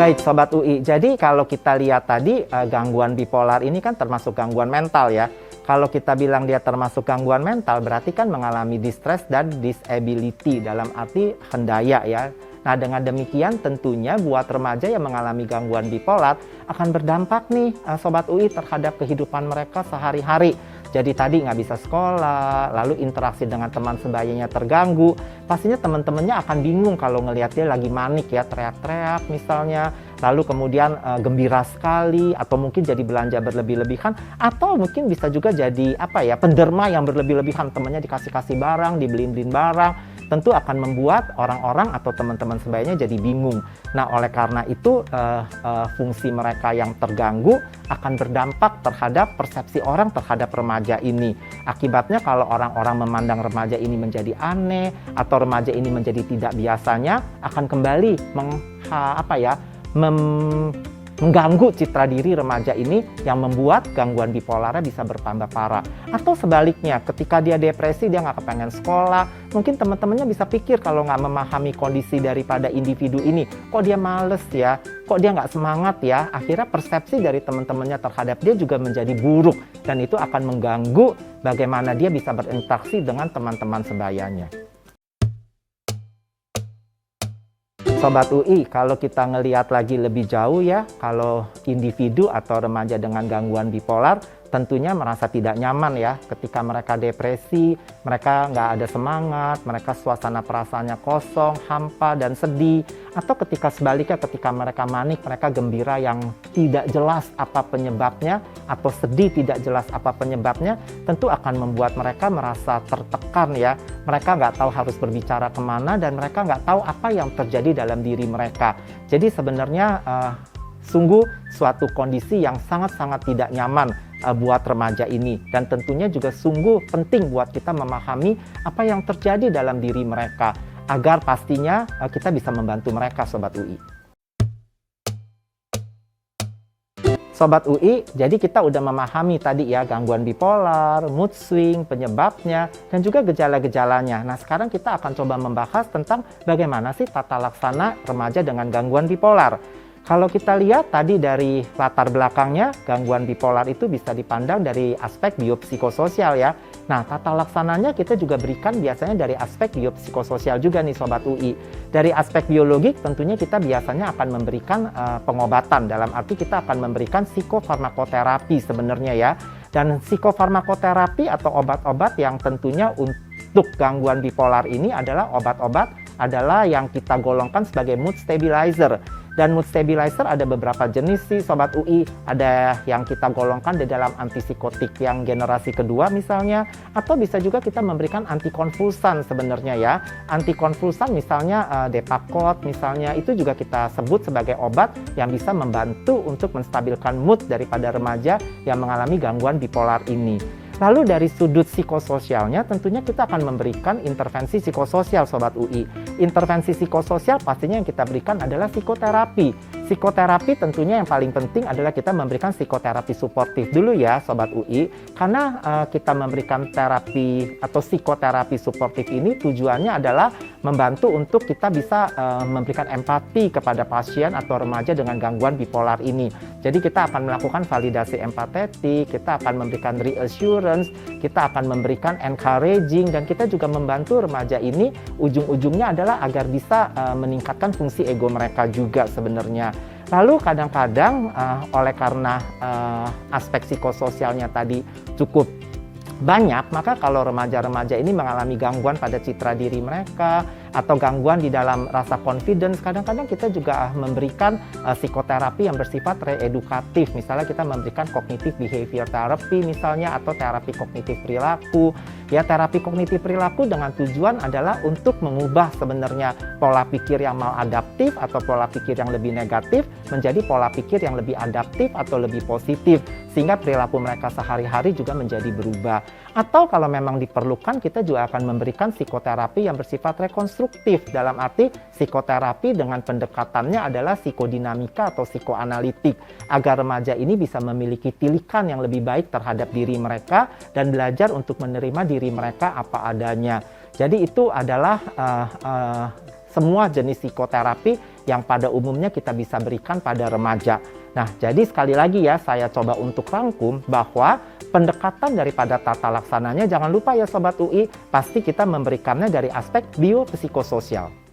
Baik Sobat UI, jadi kalau kita lihat tadi gangguan bipolar ini kan termasuk gangguan mental ya. Kalau kita bilang dia termasuk gangguan mental berarti kan mengalami distress dan disability dalam arti hendaya ya. Nah dengan demikian tentunya buat remaja yang mengalami gangguan bipolar akan berdampak nih Sobat UI terhadap kehidupan mereka sehari-hari. Jadi tadi nggak bisa sekolah, lalu interaksi dengan teman sebayanya terganggu. Pastinya teman-temannya akan bingung kalau ngelihat dia lagi manik ya, teriak-teriak misalnya. Lalu kemudian gembira sekali, atau mungkin jadi belanja berlebih-lebihan, atau mungkin bisa juga jadi penderma yang berlebih-lebihan. Temannya dikasih-kasih barang, dibeliin-beliin barang. Tentu akan membuat orang-orang atau teman-teman sebayanya jadi bingung. Nah, oleh karena itu fungsi mereka yang terganggu akan berdampak terhadap persepsi orang terhadap remaja ini. Akibatnya kalau orang-orang memandang remaja ini menjadi aneh atau remaja ini menjadi tidak biasanya, akan kembali mengganggu citra diri remaja ini yang membuat gangguan bipolarnya bisa bertambah parah. Atau sebaliknya, ketika dia depresi, dia nggak kepengen sekolah, mungkin teman-temannya bisa pikir kalau nggak memahami kondisi daripada individu ini, kok dia males ya, kok dia nggak semangat ya, akhirnya persepsi dari teman-temannya terhadap dia juga menjadi buruk, dan itu akan mengganggu bagaimana dia bisa berinteraksi dengan teman-teman sebayanya. Sobat UI, kalau kita ngelihat lagi lebih jauh ya, kalau individu atau remaja dengan gangguan bipolar tentunya merasa tidak nyaman ya ketika mereka depresi, mereka nggak ada semangat, mereka suasana perasaannya kosong, hampa, dan sedih. Atau ketika sebaliknya, ketika mereka manik, mereka gembira yang tidak jelas apa penyebabnya, atau sedih tidak jelas apa penyebabnya, tentu akan membuat mereka merasa tertekan ya. Mereka nggak tahu harus berbicara kemana, dan mereka nggak tahu apa yang terjadi dalam diri mereka. Jadi sebenarnya sungguh suatu kondisi yang sangat-sangat tidak nyaman buat remaja ini, dan tentunya juga sungguh penting buat kita memahami apa yang terjadi dalam diri mereka agar pastinya kita bisa membantu mereka Sobat UI. Sobat UI, jadi kita udah memahami tadi ya gangguan bipolar, mood swing, penyebabnya, dan juga gejala-gejalanya. Nah sekarang kita akan coba membahas tentang bagaimana sih tata laksana remaja dengan gangguan bipolar. Kalau kita lihat tadi dari latar belakangnya, gangguan bipolar itu bisa dipandang dari aspek biopsikososial ya. Nah, tata laksananya kita juga berikan biasanya dari aspek biopsikososial juga nih Sobat UI. Dari aspek biologik tentunya kita biasanya akan memberikan pengobatan, dalam arti kita akan memberikan psikofarmakoterapi sebenarnya ya. Dan psikofarmakoterapi atau obat-obat yang tentunya untuk gangguan bipolar ini adalah obat-obat adalah yang kita golongkan sebagai mood stabilizer. Dan mood stabilizer ada beberapa jenis sih Sobat UI. Ada yang kita golongkan di dalam antipsikotik yang generasi kedua misalnya. Atau bisa juga kita memberikan antikonvulsan sebenarnya ya. Antikonvulsan misalnya Depakote misalnya, itu juga kita sebut sebagai obat yang bisa membantu untuk menstabilkan mood daripada remaja yang mengalami gangguan bipolar ini. Lalu dari sudut psikososialnya tentunya kita akan memberikan intervensi psikososial Sobat UI. Intervensi psikososial pastinya yang kita berikan adalah psikoterapi. Psikoterapi tentunya yang paling penting adalah kita memberikan psikoterapi suportif dulu ya Sobat UI. Karena kita memberikan terapi atau psikoterapi suportif ini tujuannya adalah membantu untuk kita bisa memberikan empati kepada pasien atau remaja dengan gangguan bipolar ini. Jadi kita akan melakukan validasi empatetik, kita akan memberikan reassurance, kita akan memberikan encouraging, dan kita juga membantu remaja ini ujung-ujungnya adalah agar bisa meningkatkan fungsi ego mereka juga sebenarnya. Lalu kadang-kadang oleh karena aspek psikososialnya tadi cukup banyak, maka kalau remaja-remaja ini mengalami gangguan pada citra diri mereka atau gangguan di dalam rasa confidence, kadang-kadang kita juga memberikan psikoterapi yang bersifat reedukatif. Misalnya kita memberikan cognitive behavior therapy misalnya, atau terapi kognitif perilaku. Ya, terapi kognitif perilaku dengan tujuan adalah untuk mengubah sebenarnya pola pikir yang maladaptif atau pola pikir yang lebih negatif menjadi pola pikir yang lebih adaptif atau lebih positif, sehingga perilaku mereka sehari-hari juga menjadi berubah. Atau kalau memang diperlukan, kita juga akan memberikan psikoterapi yang bersifat rekonstruktif, dalam arti psikoterapi dengan pendekatannya adalah psikodinamika atau psikoanalitik, agar remaja ini bisa memiliki tilikan yang lebih baik terhadap diri mereka dan belajar untuk menerima diri mereka apa adanya. Jadi itu adalah semua jenis psikoterapi yang pada umumnya kita bisa berikan pada remaja. Nah, jadi sekali lagi ya, saya coba untuk rangkum bahwa pendekatan daripada tata laksananya, jangan lupa ya Sobat UI, pasti kita memberikannya dari aspek biopsikososial.